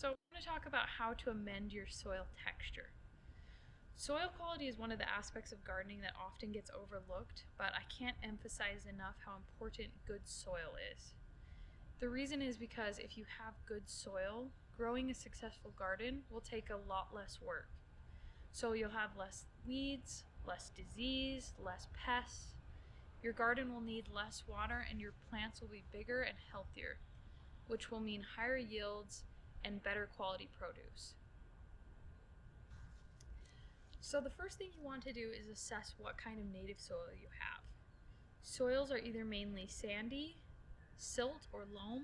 So I'm going to talk about how to amend your soil texture. Soil quality is one of the aspects of gardening that often gets overlooked, but I can't emphasize enough how important good soil is. The reason is because if you have good soil, growing a successful garden will take a lot less work. So you'll have less weeds, less disease, less pests. Your garden will need less water and your plants will be bigger and healthier, which will mean higher yields and better quality produce. So the first thing you want to do is assess what kind of native soil you have. Soils are either mainly sandy, silt or loam,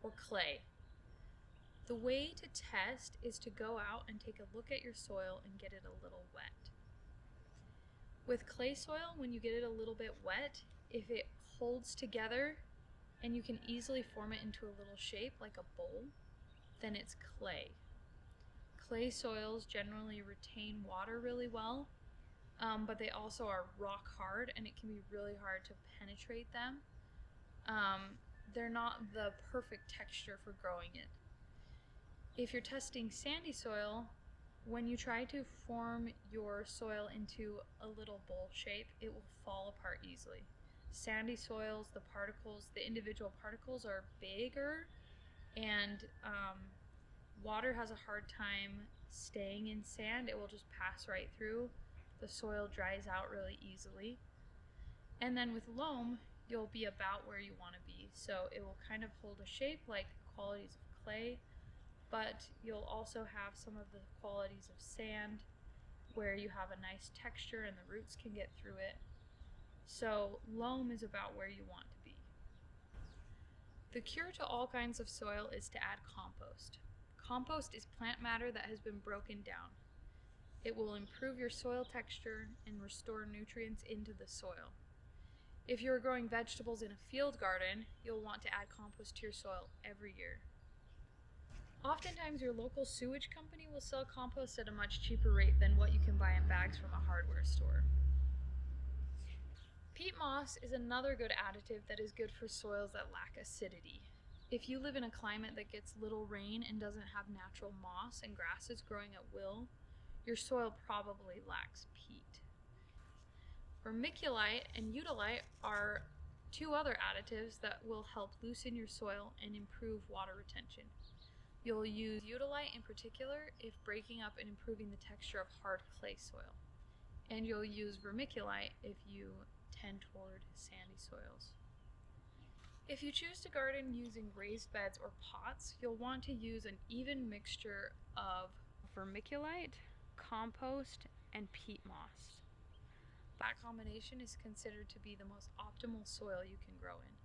or clay. The way to test is to go out and take a look at your soil and get it a little wet. With clay soil, when you get it a little bit wet, if it holds together and you can easily form it into a little shape like a bowl, then it's clay. Clay soils generally retain water really well, but they also are rock hard and it can be really hard to penetrate them. They're not the perfect texture for growing it. If you're testing sandy soil, when you try to form your soil into a little bowl shape, it will fall apart easily. Sandy soils, the individual particles are bigger, and water has a hard time staying in sand. It will just pass right through. The soil dries out really easily. And then with loam, you'll be about where you want to be. So it will kind of hold a shape like the qualities of clay, but you'll also have some of the qualities of sand where you have a nice texture and the roots can get through it. So loam is about where you want to be. The cure to all kinds of soil is to add compost. Compost is plant matter that has been broken down. It will improve your soil texture and restore nutrients into the soil. If you are growing vegetables in a field garden, you'll want to add compost to your soil every year. Oftentimes your local sewage company will sell compost at a much cheaper rate than what you can buy in bags from a hardware store. Peat moss is another good additive that is good for soils that lack acidity. If you live in a climate that gets little rain and doesn't have natural moss and grasses growing at will, your soil probably lacks peat. Vermiculite and eudialyte are two other additives that will help loosen your soil and improve water retention. You'll use eudialyte in particular if breaking up and improving the texture of hard clay soil. And you'll use vermiculite if you tend toward sandy soils. If you choose to garden using raised beds or pots, you'll want to use an even mixture of vermiculite, compost, and peat moss. That combination is considered to be the most optimal soil you can grow in.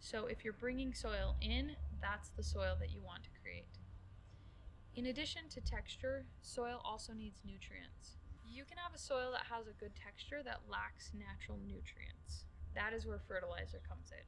So if you're bringing soil in, that's the soil that you want to create. In addition to texture, soil also needs nutrients. You can have a soil that has a good texture that lacks natural nutrients. That is where fertilizer comes in.